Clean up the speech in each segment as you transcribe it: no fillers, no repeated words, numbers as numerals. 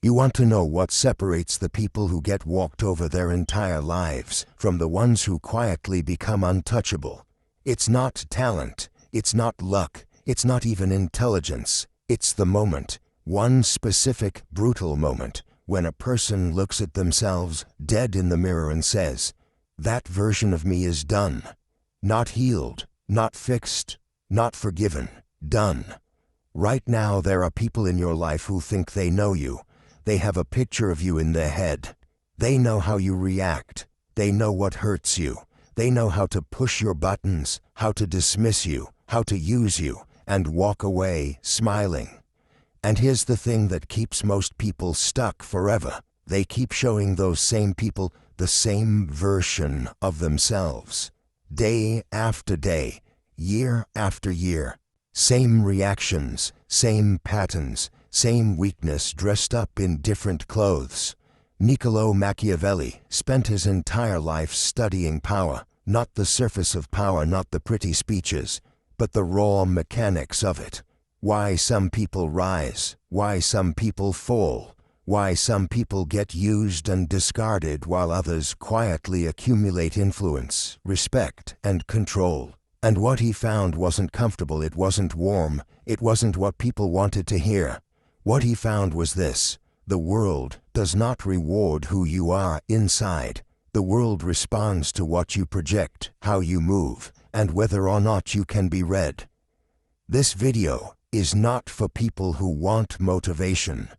You want to know what separates the people who get walked over their entire lives from the ones who quietly become untouchable. It's not talent, it's not luck, it's not even intelligence. It's the moment, one specific, brutal moment, when a person looks at themselves dead in the mirror and says, "That version of me is done. Not healed, not fixed, not forgiven, done." Right now there are people in your life who think they know you. They have a picture of you in their head. They know how you react. They know what hurts you. They know how to push your buttons, how to dismiss you, how to use you, and walk away smiling. And here's the thing that keeps most people stuck forever. They keep showing those same people the same version of themselves. Day after day, year after year. Same reactions, same patterns, same weakness dressed up in different clothes. Niccolò Machiavelli spent his entire life studying power, not the surface of power, not the pretty speeches, but the raw mechanics of it. Why some people rise, why some people fall, why some people get used and discarded while others quietly accumulate influence, respect, and control. And what he found wasn't comfortable, it wasn't warm, it wasn't what people wanted to hear. What he found was this: the world does not reward who you are inside. The world responds to what you project, how you move, and whether or not you can be read. This video is not for people who want motivation.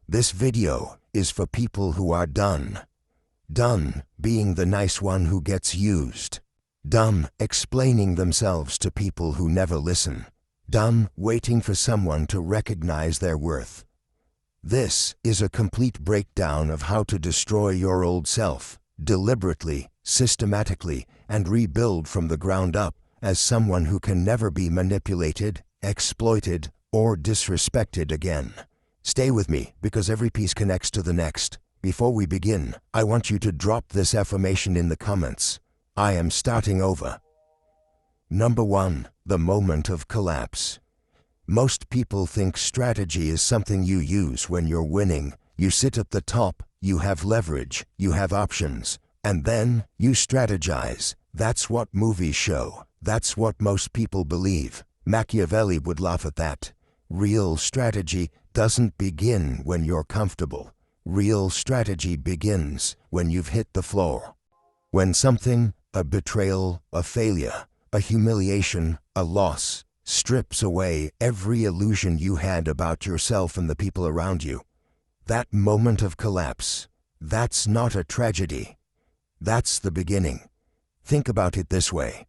This video is for people who are done. Done being the nice one who gets used. Done explaining themselves to people who never listen. Done waiting for someone to recognize their worth. This is a complete breakdown of how to destroy your old self, deliberately, systematically, and rebuild from the ground up as someone who can never be manipulated, exploited, or disrespected again. Stay with me, because every piece connects to the next. Before we begin, I want you to drop this affirmation in the comments. I am starting over. Number 1, the moment of collapse. Most people think strategy is something you use when you're winning. You sit at the top, you have leverage, you have options, and then you strategize. That's what movies show. That's what most people believe. Machiavelli would laugh at that. Real strategy doesn't begin when you're comfortable. Real strategy begins when you've hit the floor. When something, a betrayal, a failure, a humiliation, a loss, strips away every illusion you had about yourself and the people around you. That moment of collapse, that's not a tragedy. That's the beginning. Think about it this way.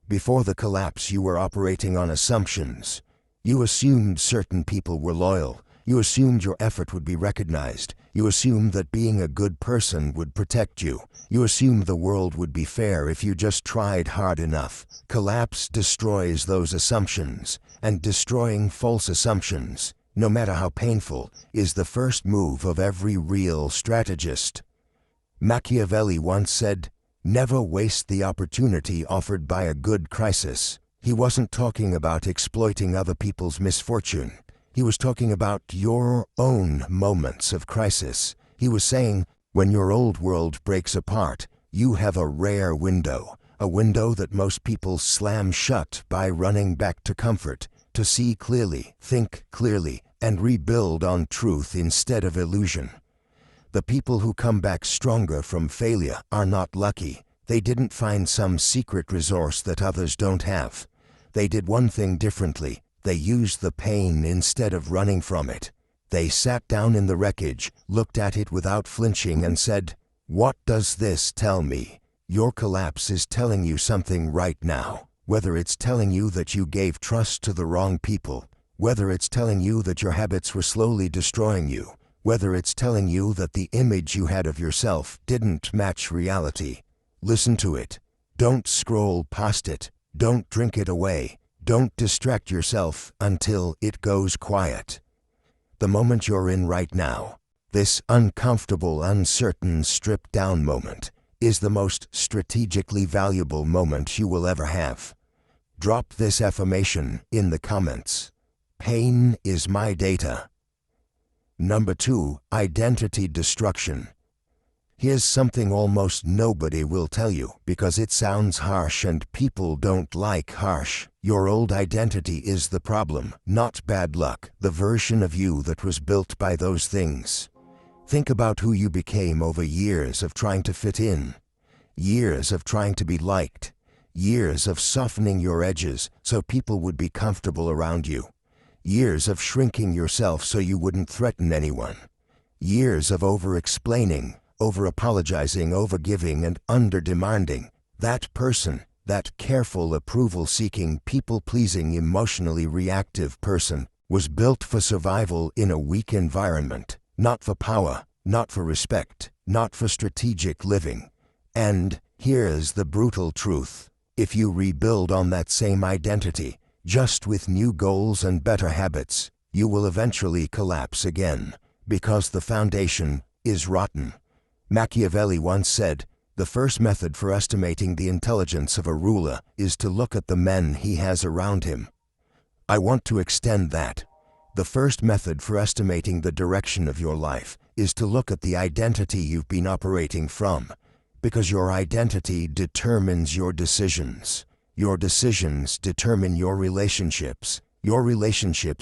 Before the collapse, you were operating on assumptions. You assumed certain people were loyal. You assumed your effort would be recognized. You assumed that being a good person would protect you. You assumed the world would be fair if you just tried hard enough. Collapse destroys those assumptions, and destroying false assumptions, no matter how painful, is the first move of every real strategist. Machiavelli once said, "Never waste the opportunity offered by a good crisis." He wasn't talking about exploiting other people's misfortune. He was talking about your own moments of crisis. He was saying, when your old world breaks apart, you have a rare window, a window that most people slam shut by running back to comfort, to see clearly, think clearly, and rebuild on truth instead of illusion. The people who come back stronger from failure are not lucky. They didn't find some secret resource that others don't have. They did one thing differently. They used the pain instead of running from it. They sat down in the wreckage, looked at it without flinching, and said, "What does this tell me?" Your collapse is telling you something right now. Whether it's telling you that you gave trust to the wrong people, whether it's telling you that your habits were slowly destroying you, whether it's telling you that the image you had of yourself didn't match reality. Listen to it. Don't scroll past it. Don't drink it away. Don't distract yourself until it goes quiet. The moment you're in right now, this uncomfortable, uncertain, stripped-down moment, is the most strategically valuable moment you will ever have. Drop this affirmation in the comments. Pain is my data. Number 2, identity destruction. Here's something almost nobody will tell you because it sounds harsh and people don't like harsh. Your old identity is the problem, not bad luck, the version of you that was built by those things. Think about who you became over years of trying to fit in, years of trying to be liked, years of softening your edges so people would be comfortable around you, years of shrinking yourself so you wouldn't threaten anyone, years of over-explaining, over-apologizing, over-giving, and under-demanding. That person, that careful, approval-seeking, people-pleasing, emotionally reactive person, was built for survival in a weak environment, not for power, not for respect, not for strategic living. And here's the brutal truth. If you rebuild on that same identity, just with new goals and better habits, you will eventually collapse again, because the foundation is rotten. Machiavelli once said, "The first method for estimating the intelligence of a ruler is to look at the men he has around him." I want to extend that. The first method for estimating the direction of your life is to look at the identity you've been operating from, because your identity determines your decisions. Your decisions determine your relationships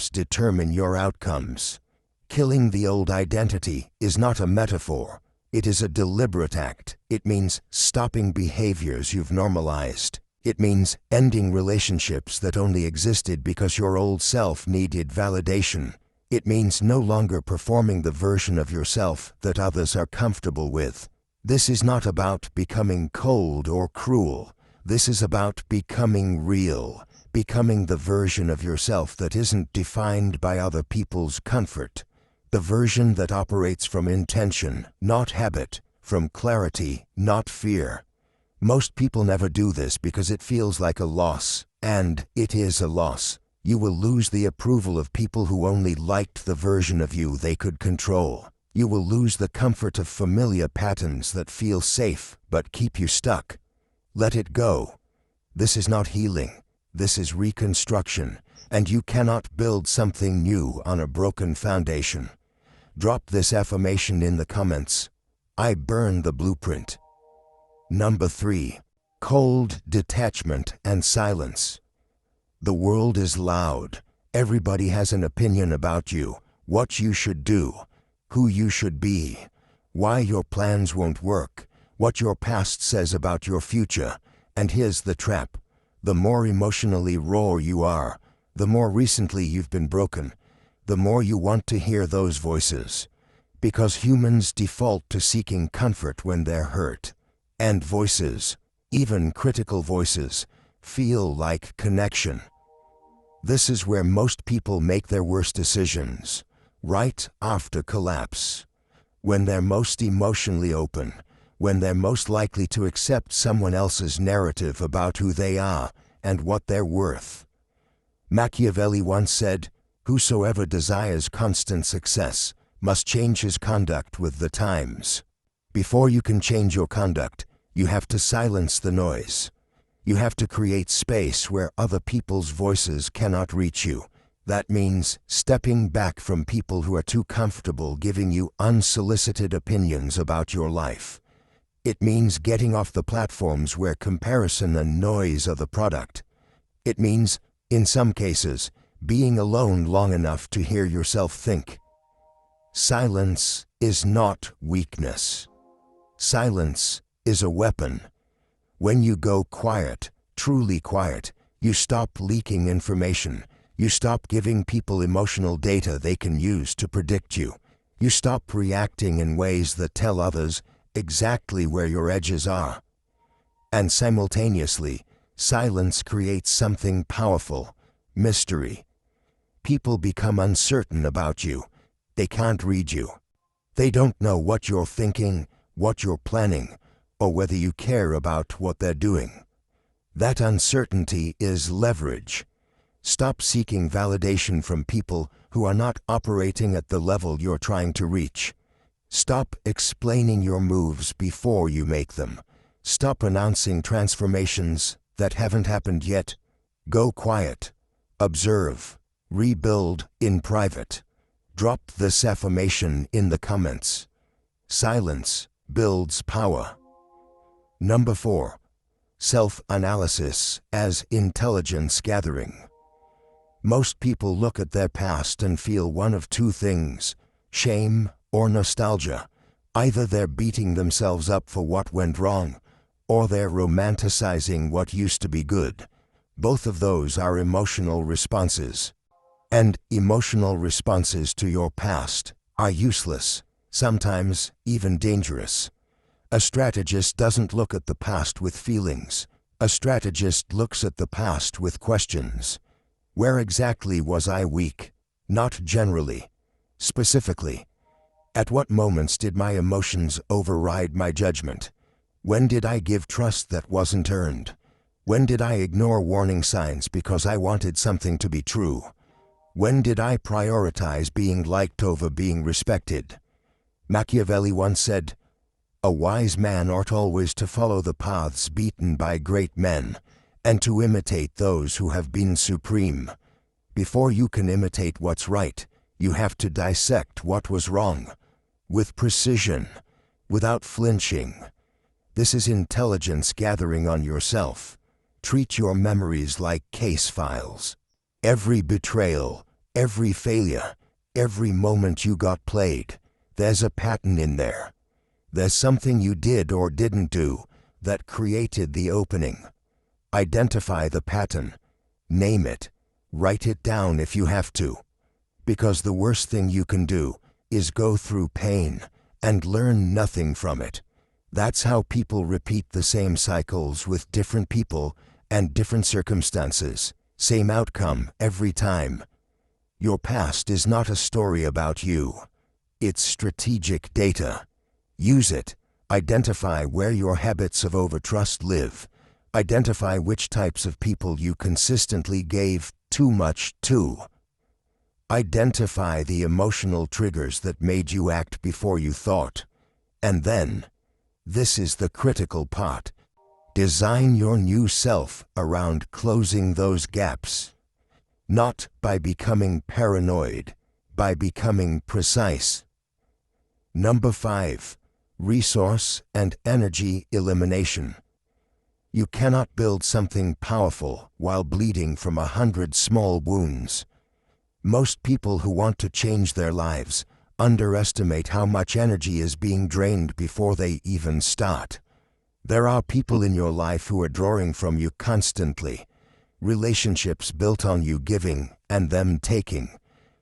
determine your outcomes. Killing the old identity is not a metaphor. It is a deliberate act. It means stopping behaviors you've normalized. It means ending relationships that only existed because your old self needed validation. It means no longer performing the version of yourself that others are comfortable with. This is not about becoming cold or cruel. This is about becoming real, becoming the version of yourself that isn't defined by other people's comfort. The version that operates from intention, not habit, from clarity, not fear. Most people never do this because it feels like a loss, and it is a loss. You will lose the approval of people who only liked the version of you they could control. You will lose the comfort of familiar patterns that feel safe but keep you stuck. Let it go. This is not healing. This is reconstruction, and you cannot build something new on a broken foundation. Drop this affirmation in the comments. I burn the blueprint. Number 3. Cold detachment and silence. The world is loud. Everybody has an opinion about you, what you should do, who you should be, why your plans won't work, what your past says about your future. And here's the trap. The more emotionally raw you are, the more recently you've been broken, the more you want to hear those voices. Because humans default to seeking comfort when they're hurt. And voices, even critical voices, feel like connection. This is where most people make their worst decisions, right after collapse. When they're most emotionally open, when they're most likely to accept someone else's narrative about who they are and what they're worth. Machiavelli once said, "Whosoever desires constant success must change his conduct with the times." Before you can change your conduct, you have to silence the noise. You have to create space where other people's voices cannot reach you. That means stepping back from people who are too comfortable giving you unsolicited opinions about your life. It means getting off the platforms where comparison and noise are the product. It means, in some cases, being alone long enough to hear yourself think. Silence is not weakness. Silence is a weapon. When you go quiet, truly quiet, you stop leaking information. You stop giving people emotional data they can use to predict you. You stop reacting in ways that tell others exactly where your edges are. And simultaneously, silence creates something powerful: mystery. People become uncertain about you. They can't read you. They don't know what you're thinking, what you're planning, or whether you care about what they're doing. That uncertainty is leverage. Stop seeking validation from people who are not operating at the level you're trying to reach. Stop explaining your moves before you make them. Stop announcing transformations that haven't happened yet. Go quiet. Observe. Rebuild in private. Drop this affirmation in the comments. Silence builds power. Number 4. Self-analysis as intelligence gathering. Most people look at their past and feel one of two things: shame or nostalgia. Either they're beating themselves up for what went wrong, or they're romanticizing what used to be good. Both of those are emotional responses. And emotional responses to your past are useless, sometimes even dangerous. A strategist doesn't look at the past with feelings. A strategist looks at the past with questions. Where exactly was I weak? Not generally. Specifically. At what moments did my emotions override my judgment? When did I give trust that wasn't earned? When did I ignore warning signs because I wanted something to be true? When did I prioritize being liked over being respected? Machiavelli once said, "A wise man ought always to follow the paths beaten by great men, and to imitate those who have been supreme. Before you can imitate what's right, you have to dissect what was wrong, with precision, without flinching." This is intelligence gathering on yourself. Treat your memories like case files. Every betrayal, every failure, every moment you got played, there's a pattern in there. There's something you did or didn't do that created the opening. Identify the pattern, name it, write it down if you have to. Because the worst thing you can do is go through pain and learn nothing from it. That's how people repeat the same cycles with different people and different circumstances. Same outcome every time. Your past is not a story about you. It's strategic data. Use it. Identify where your habits of overtrust live. Identify which types of people you consistently gave too much to. Identify the emotional triggers that made you act before you thought. And then, this is the critical part, design your new self around closing those gaps. Not by becoming paranoid, by becoming precise. Number 5. Resource and energy elimination. You cannot build something powerful while bleeding from 100 small wounds. Most people who want to change their lives underestimate how much energy is being drained before they even start. There are people in your life who are drawing from you constantly. Relationships built on you giving and them taking.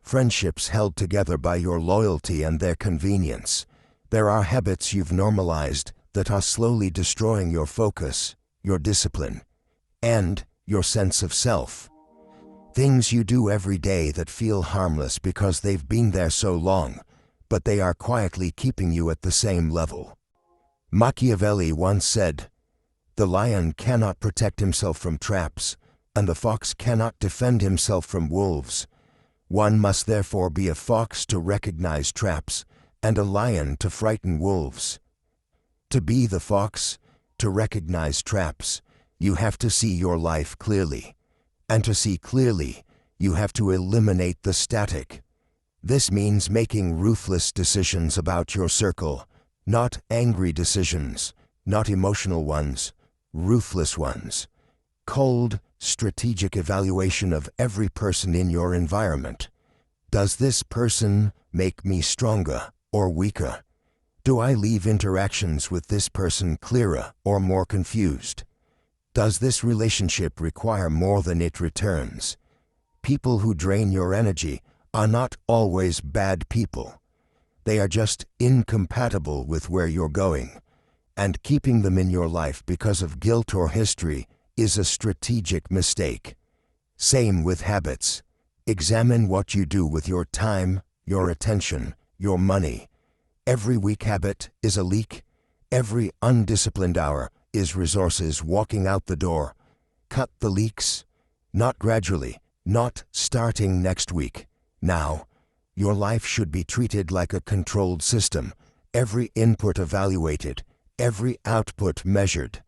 Friendships held together by your loyalty and their convenience. There are habits you've normalized that are slowly destroying your focus, your discipline, and your sense of self. Things you do every day that feel harmless because they've been there so long, but they are quietly keeping you at the same level. Machiavelli once said, "The lion cannot protect himself from traps, and the fox cannot defend himself from wolves. One must therefore be a fox to recognize traps, and a lion to frighten wolves." To be the fox, to recognize traps, you have to see your life clearly. And to see clearly, you have to eliminate the static. This means making ruthless decisions about your circle, not angry decisions, not emotional ones, ruthless ones. Cold, strategic evaluation of every person in your environment. Does this person make me stronger or weaker? Do I leave interactions with this person clearer or more confused? Does this relationship require more than it returns? People who drain your energy are not always bad people. They are just incompatible with where you're going, and keeping them in your life because of guilt or history is a strategic mistake. Same with habits. Examine what you do with your time, your attention, your money. Every weak habit is a leak. Every undisciplined hour is resources walking out the door. Cut the leaks. Not gradually, not starting next week. Now, your life should be treated like a controlled system. Every input evaluated, every output measured.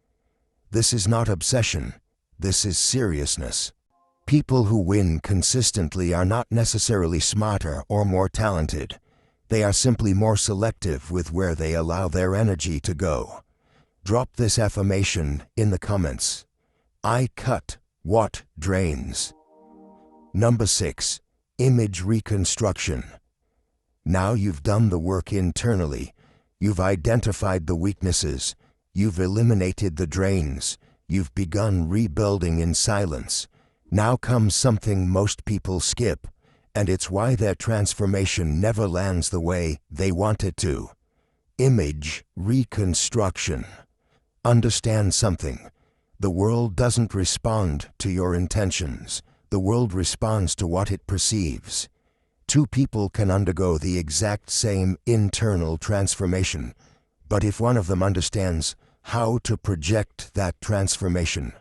This is not obsession. This is seriousness. People who win consistently are not necessarily smarter or more talented. They are simply more selective with where they allow their energy to go. Drop this affirmation in the comments. I cut what drains. Number 6. Image reconstruction. Now you've done the work internally. You've identified the weaknesses. You've eliminated the drains. You've begun rebuilding in silence. Now comes something most people skip, and it's why their transformation never lands the way they want it to. Image reconstruction. Understand something. The world doesn't respond to your intentions. The world responds to what it perceives. Two people can undergo the exact same internal transformation, but if one of them understands how to project that transformation,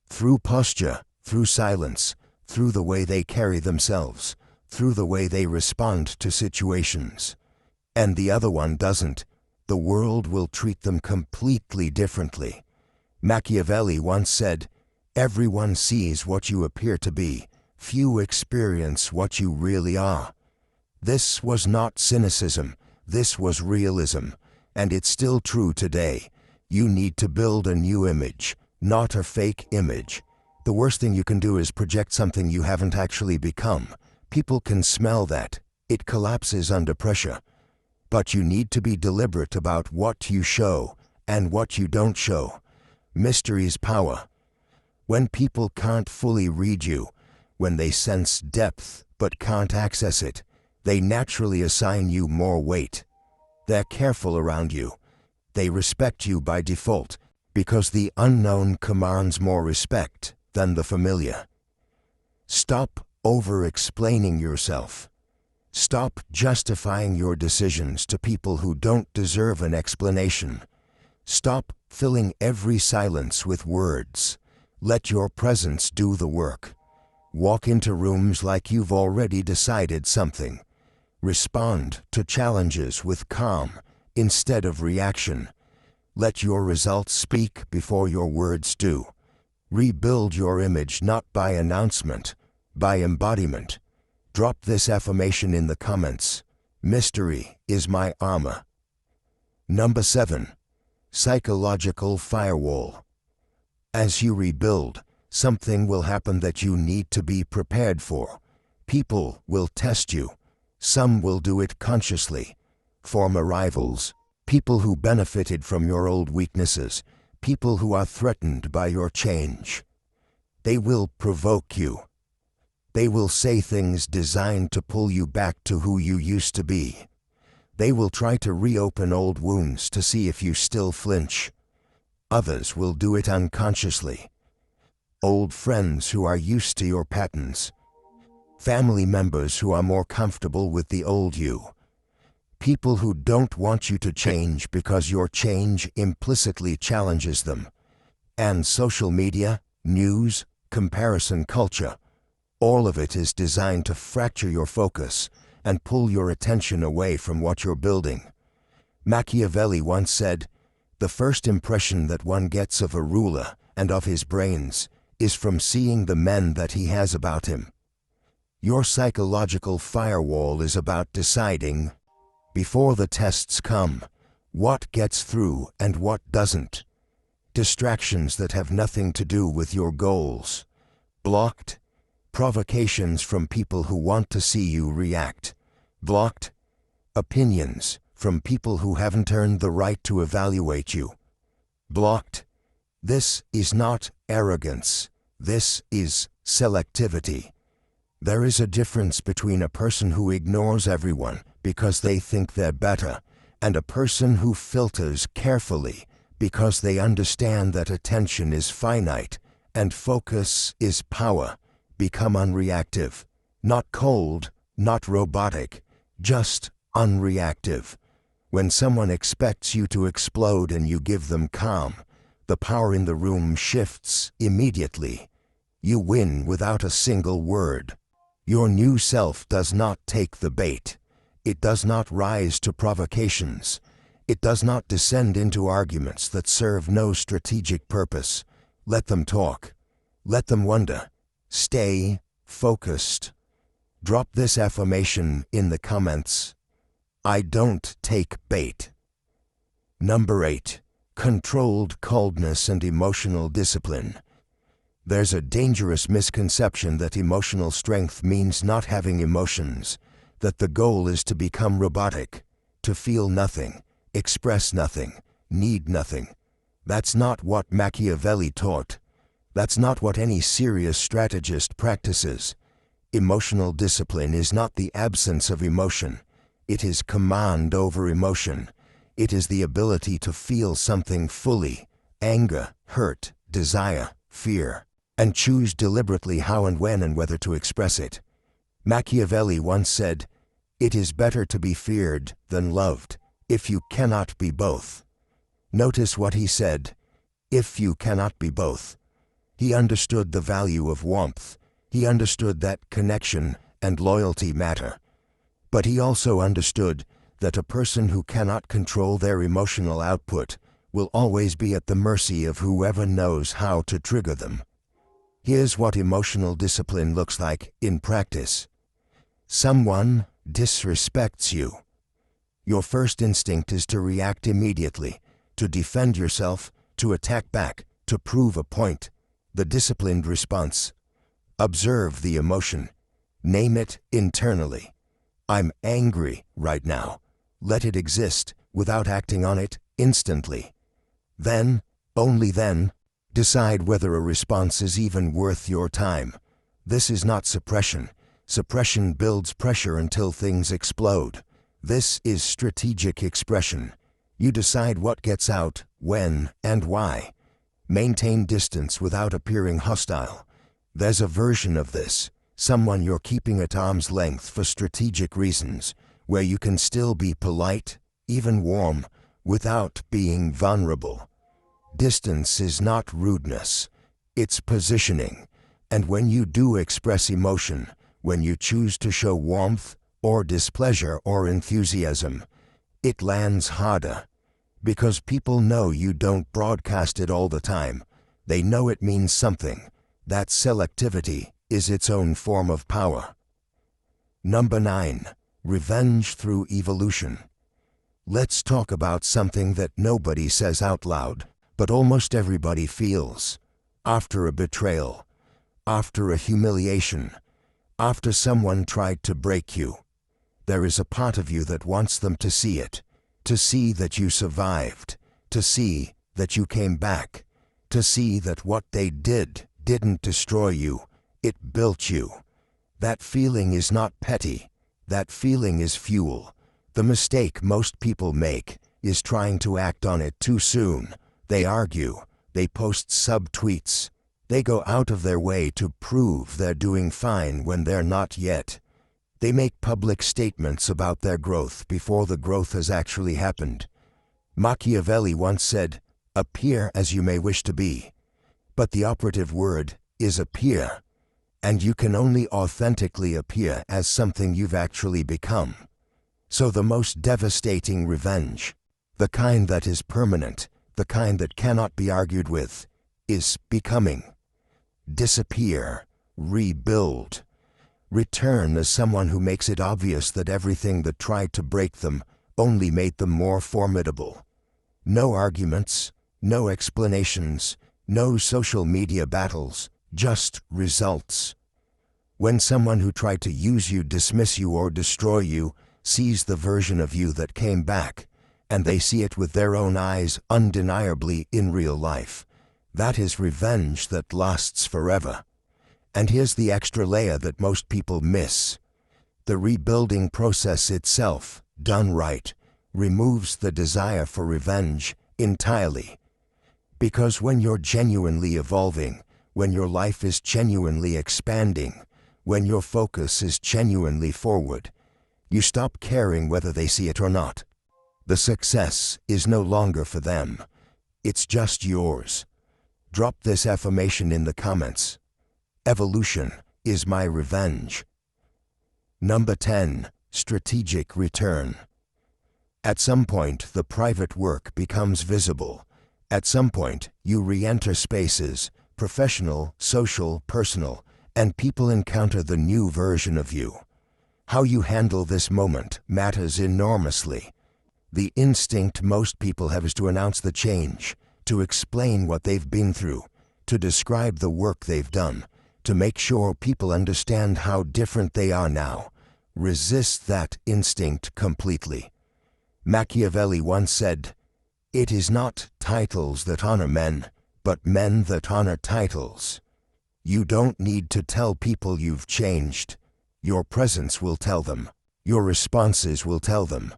through posture, through silence, through the way they carry themselves, through the way they respond to situations, and the other one doesn't, the world will treat them completely differently. Machiavelli once said, "Everyone sees what you appear to be. Few experience what you really are." This was not cynicism. This was realism. And it's still true today. You need to build a new image, not a fake image. The worst thing you can do is project something you haven't actually become. People can smell that. It collapses under pressure. But you need to be deliberate about what you show and what you don't show. Mystery's power. When people can't fully read you, when they sense depth but can't access it, they naturally assign you more weight. They're careful around you. They respect you by default because the unknown commands more respect than the familiar. Stop over-explaining yourself. Stop justifying your decisions to people who don't deserve an explanation. Stop filling every silence with words. Let your presence do the work. Walk into rooms like you've already decided something. Respond to challenges with calm instead of reaction. Let your results speak before your words do. Rebuild your image not by announcement, by embodiment. Drop this affirmation in the comments. Mystery is my armor. Number 7. Psychological firewall. As you rebuild, something will happen that you need to be prepared for. People will test you. Some will do it consciously. Former rivals, people who benefited from your old weaknesses, people who are threatened by your change. They will provoke you. They will say things designed to pull you back to who you used to be. They will try to reopen old wounds to see if you still flinch. Others will do it unconsciously. Old friends who are used to your patterns. Family members who are more comfortable with the old you. People who don't want you to change because your change implicitly challenges them. And social media, news, comparison culture, all of it is designed to fracture your focus and pull your attention away from what you're building. Machiavelli once said, "The first impression that one gets of a ruler and of his brains is from seeing the men that he has about him." Your psychological firewall is about deciding, before the tests come, what gets through and what doesn't. Distractions that have nothing to do with your goals. Blocked. Provocations from people who want to see you react. Blocked. Opinions from people who haven't earned the right to evaluate you. Blocked. This is not arrogance. This is selectivity. There is a difference between a person who ignores everyone because they think they're better and a person who filters carefully because they understand that attention is finite and focus is power. Become unreactive. Not cold, not robotic, just unreactive. When someone expects you to explode and you give them calm, the power in the room shifts immediately. You win without a single word. Your new self does not take the bait. It does not rise to provocations. It does not descend into arguments that serve no strategic purpose. Let them talk. Let them wonder. Stay focused. Drop this affirmation in the comments. I don't take bait. Number 8. Controlled coldness and emotional discipline. There's a dangerous misconception that emotional strength means not having emotions, that the goal is to become robotic, to feel nothing, express nothing, need nothing. That's not what Machiavelli taught. That's not what any serious strategist practices. Emotional discipline is not the absence of emotion. It is command over emotion. It is the ability to feel something fully, anger, hurt, desire, fear, and choose deliberately how and when and whether to express it. Machiavelli once said, "It is better to be feared than loved, if you cannot be both." Notice what he said, if you cannot be both. He understood the value of warmth. He understood that connection and loyalty matter. But he also understood that a person who cannot control their emotional output will always be at the mercy of whoever knows how to trigger them. Here's what emotional discipline looks like in practice. Someone disrespects you. Your first instinct is to react immediately, to defend yourself, to attack back, to prove a point. The disciplined response. Observe the emotion. Name it internally. I'm angry right now. Let it exist without acting on it instantly. Then, only then, decide whether a response is even worth your time. This is not suppression. Suppression builds pressure until things explode. This is strategic expression. You decide what gets out, when, and why. Maintain distance without appearing hostile. There's a version of this, someone you're keeping at arm's length for strategic reasons, where you can still be polite, even warm, without being vulnerable. Distance is not rudeness, it's positioning. And when you do express emotion, when you choose to show warmth, or displeasure, or enthusiasm, it lands harder. Because people know you don't broadcast it all the time. They know it means something. That selectivity is its own form of power. Number 9. Revenge through evolution. Let's talk about something that nobody says out loud, but almost everybody feels. After a betrayal, after a humiliation, after someone tried to break you, there is a part of you that wants them to see it, to see that you survived, to see that you came back, to see that what they did didn't destroy you, it built you. That feeling is not petty. That feeling is fuel. The mistake most people make is trying to act on it too soon. They argue, they post sub-tweets, they go out of their way to prove they're doing fine when they're not yet. They make public statements about their growth before the growth has actually happened. Machiavelli once said, "Appear as you may wish to be." But the operative word is appear. And you can only authentically appear as something you've actually become. So the most devastating revenge, the kind that is permanent, the kind that cannot be argued with, is becoming. Disappear, rebuild, return as someone who makes it obvious that everything that tried to break them only made them more formidable. No arguments, no explanations, no social media battles, just results. When someone who tried to use you, dismiss you, or destroy you sees the version of you that came back, and they see it with their own eyes undeniably in real life, that is revenge that lasts forever. And here's the extra layer that most people miss. The rebuilding process itself, done right, removes the desire for revenge entirely. Because when you're genuinely evolving, when your life is genuinely expanding, when your focus is genuinely forward, you stop caring whether they see it or not. The success is no longer for them. It's just yours. Drop this affirmation in the comments. Evolution is my revenge. Number 10. Strategic return. At some point, the private work becomes visible. At some point, you re-enter spaces, professional, social, personal, and people encounter the new version of you. How you handle this moment matters enormously. The instinct most people have is to announce the change, to explain what they've been through, to describe the work they've done, to make sure people understand how different they are now. Resist that instinct completely. Machiavelli once said, "It is not titles that honor men, but men that honor titles." You don't need to tell people you've changed. Your presence will tell them. Your responses will tell them.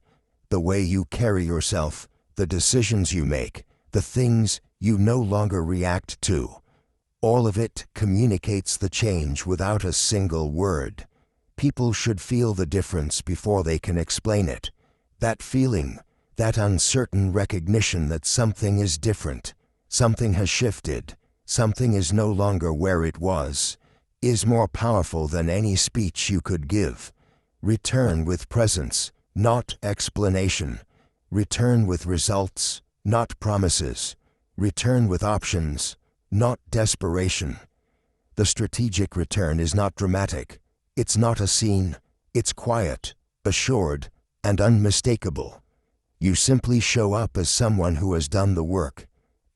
The way you carry yourself, the decisions you make, the things you no longer react to. All of it communicates the change without a single word. People should feel the difference before they can explain it. That feeling, that uncertain recognition that something is different, something has shifted, something is no longer where it was, is more powerful than any speech you could give. Return with presence, not explanation. Return with results, not promises. Return with options, not desperation. The strategic return is not dramatic. It's not a scene. It's quiet, assured, and unmistakable. You simply show up as someone who has done the work,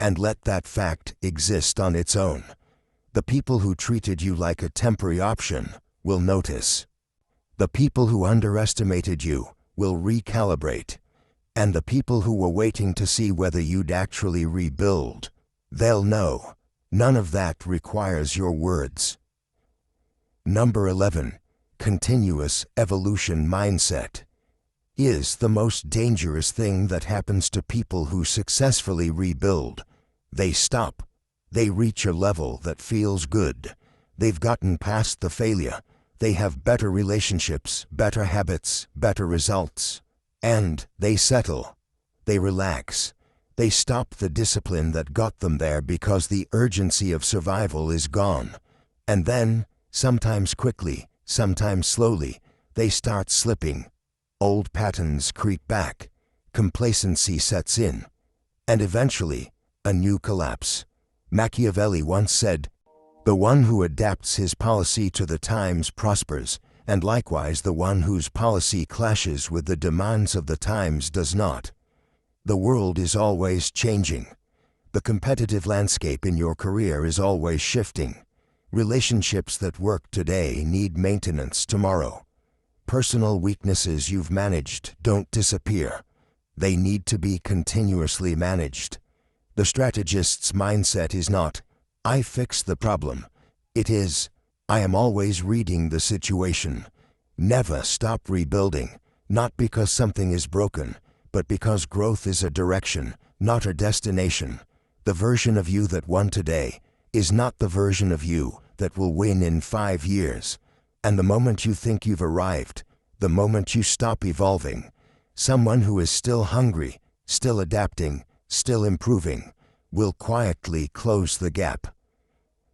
and let that fact exist on its own. The people who treated you like a temporary option will notice. The people who underestimated you will recalibrate. And the people who were waiting to see whether you'd actually rebuild, they'll know. None of that requires your words. Number 11. Continuous evolution mindset is the most dangerous thing that happens to people who successfully rebuild. They stop. They reach a level that feels good. They've gotten past the failure. They have better relationships, better habits, better results. And they settle. They relax. They stop the discipline that got them there because the urgency of survival is gone. And then, sometimes quickly, sometimes slowly, they start slipping. Old patterns creep back. Complacency sets in. And eventually, a new collapse. Machiavelli once said, "The one who adapts his policy to the times prospers, and likewise the one whose policy clashes with the demands of the times does not." The world is always changing. The competitive landscape in your career is always shifting. Relationships that work today need maintenance tomorrow. Personal weaknesses you've managed don't disappear. They need to be continuously managed. The strategist's mindset is not, "I fix the problem." It is, "I am always reading the situation." Never stop rebuilding, not because something is broken, but because growth is a direction, not a destination. The version of you that won today is not the version of you that will win in 5 years. And the moment you think you've arrived, the moment you stop evolving, someone who is still hungry, still adapting, still improving, will quietly close the gap.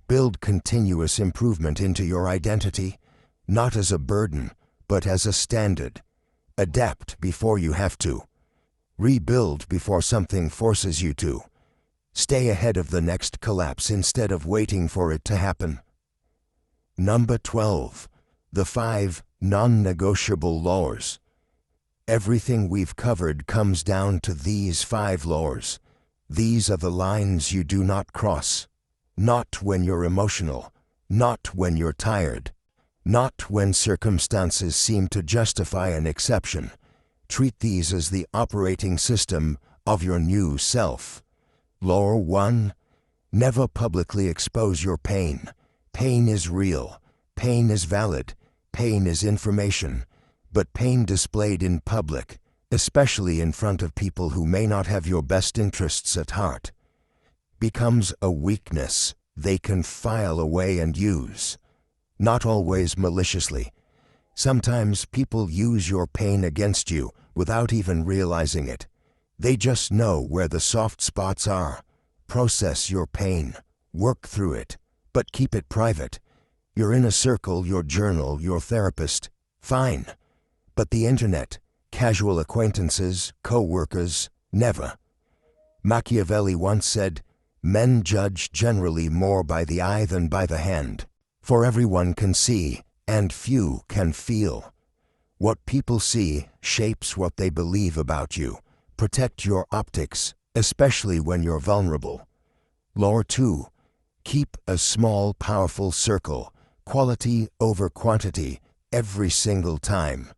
Build continuous improvement into your identity, not as a burden, but as a standard. Adapt before you have to. Rebuild before something forces you to. Stay ahead of the next collapse instead of waiting for it to happen. Number 12. The 5 non-negotiable laws. Everything we've covered comes down to these 5 laws. These are the lines you do not cross. Not when you're emotional. Not when you're tired. Not when circumstances seem to justify an exception. Treat these as the operating system of your new self. Law 1. Never publicly expose your pain. Pain is real. Pain is valid. Pain is information. But pain displayed in public, especially in front of people who may not have your best interests at heart, becomes a weakness they can file away and use. Not always maliciously. Sometimes people use your pain against you without even realizing it. They just know where the soft spots are. Process your pain. Work through it. But keep it private. Your inner circle, your journal, your therapist, fine. But the internet, casual acquaintances, co-workers, never. Machiavelli once said, "Men judge generally more by the eye than by the hand." For everyone can see, and few can feel. What people see shapes what they believe about you. Protect your optics, especially when you're vulnerable. Lore 2. Keep a small, powerful circle, quality over quantity, every single time.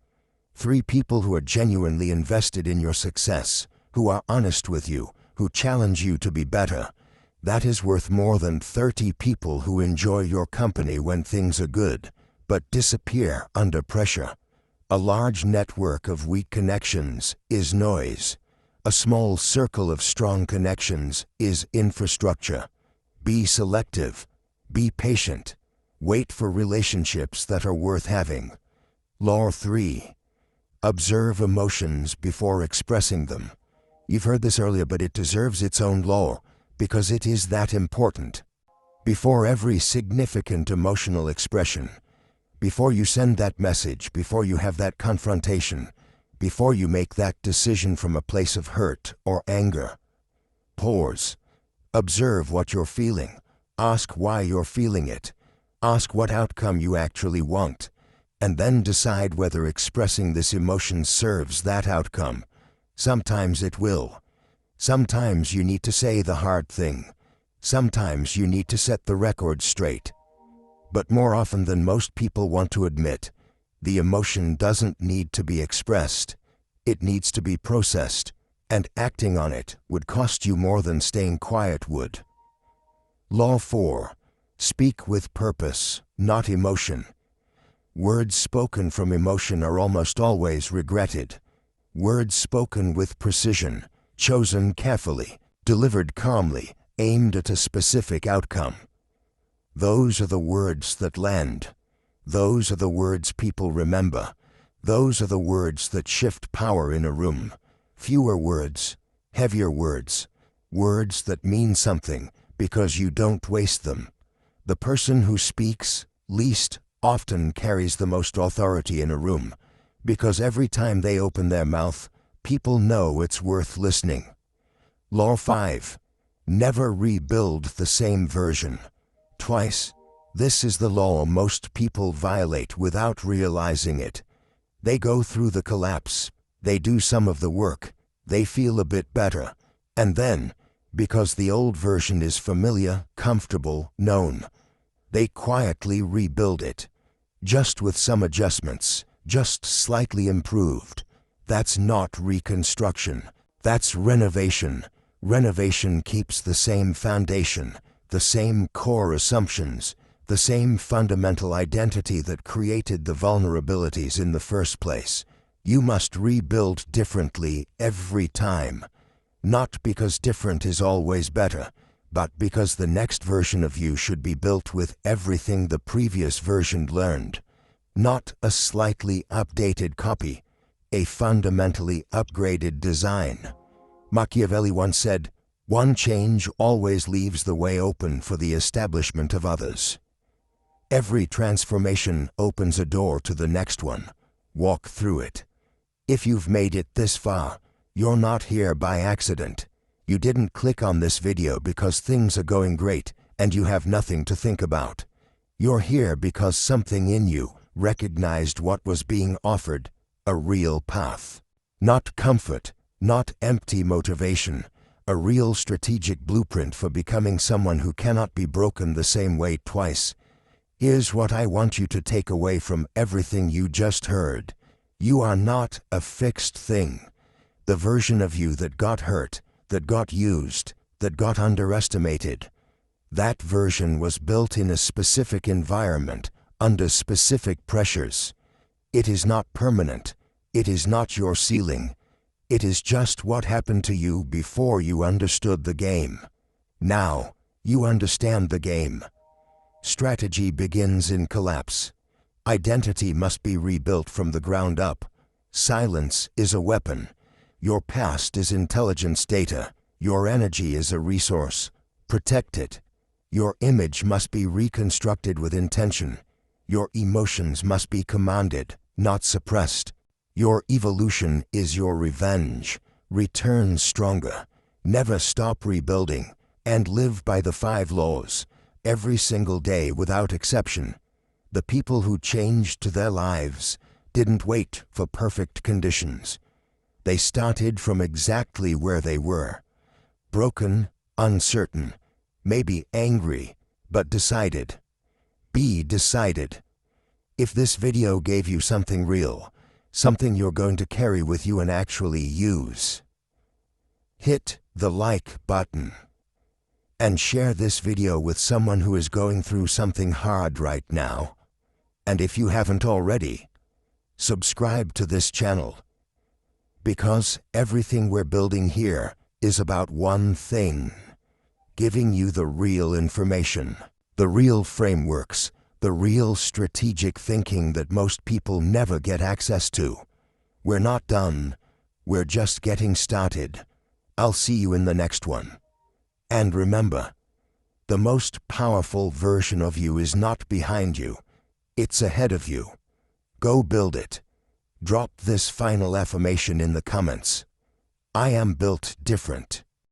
3 people who are genuinely invested in your success, who are honest with you, who challenge you to be better. That is worth more than 30 people who enjoy your company when things are good, but disappear under pressure. A large network of weak connections is noise. A small circle of strong connections is infrastructure. Be selective. Be patient. Wait for relationships that are worth having. Law 3. Observe emotions before expressing them. You've heard this earlier, but it deserves its own law, because it is that important. Before every significant emotional expression, before you send that message, before you have that confrontation, before you make that decision from a place of hurt or anger, pause. Observe what you're feeling. Ask why you're feeling it. Ask what outcome you actually want, and then decide whether expressing this emotion serves that outcome. Sometimes it will. Sometimes you need to say the hard thing. Sometimes you need to set the record straight. But more often than most people want to admit, the emotion doesn't need to be expressed. It needs to be processed, and acting on it would cost you more than staying quiet would. Law 4. Speak with purpose, not emotion. Words spoken from emotion are almost always regretted. Words spoken with precision, chosen carefully, delivered calmly, aimed at a specific outcome. Those are the words that land. Those are the words people remember. Those are the words that shift power in a room. Fewer words, heavier words. Words that mean something because you don't waste them. The person who speaks least often carries the most authority in a room, because every time they open their mouth, people know it's worth listening. Law 5. Never rebuild the same version twice. This is the law most people violate without realizing it. They go through the collapse, they do some of the work, they feel a bit better, and then, because the old version is familiar, comfortable, known, they quietly rebuild it. Just with some adjustments, just slightly improved. That's not reconstruction, that's renovation. Renovation keeps the same foundation, the same core assumptions, the same fundamental identity that created the vulnerabilities in the first place. You must rebuild differently every time. Not because different is always better, but because the next version of you should be built with everything the previous version learned. Not a slightly updated copy, a fundamentally upgraded design. Machiavelli once said, "One change always leaves the way open for the establishment of others." Every transformation opens a door to the next one. Walk through it. If you've made it this far, you're not here by accident. You didn't click on this video because things are going great and you have nothing to think about. You're here because something in you recognized what was being offered, a real path. Not comfort, not empty motivation, a real strategic blueprint for becoming someone who cannot be broken the same way twice. Here's what I want you to take away from everything you just heard. You are not a fixed thing. The version of you that got hurt, that got used, that got underestimated, that version was built in a specific environment, under specific pressures. It is not permanent. It is not your ceiling. It is just what happened to you before you understood the game. Now, you understand the game. Strategy begins in collapse. Identity must be rebuilt from the ground up. Silence is a weapon. Your past is intelligence data. Your energy is a resource. Protect it. Your image must be reconstructed with intention. Your emotions must be commanded, not suppressed. Your evolution is your revenge. Return stronger. Never stop rebuilding. And live by the 5 laws. every single day without exception. The people who changed their lives didn't wait for perfect conditions. They started from exactly where they were. Broken, uncertain, maybe angry, but decided. Be decided. If this video gave you something real, something you're going to carry with you and actually use, hit the like button and share this video with someone who is going through something hard right now. And if you haven't already, subscribe to this channel, because everything we're building here is about one thing: giving you the real information, the real frameworks, the real strategic thinking that most people never get access to. We're not done. We're just getting started. I'll see you in the next one. And remember, the most powerful version of you is not behind you. It's ahead of you. Go build it. Drop this final affirmation in the comments. I am built different.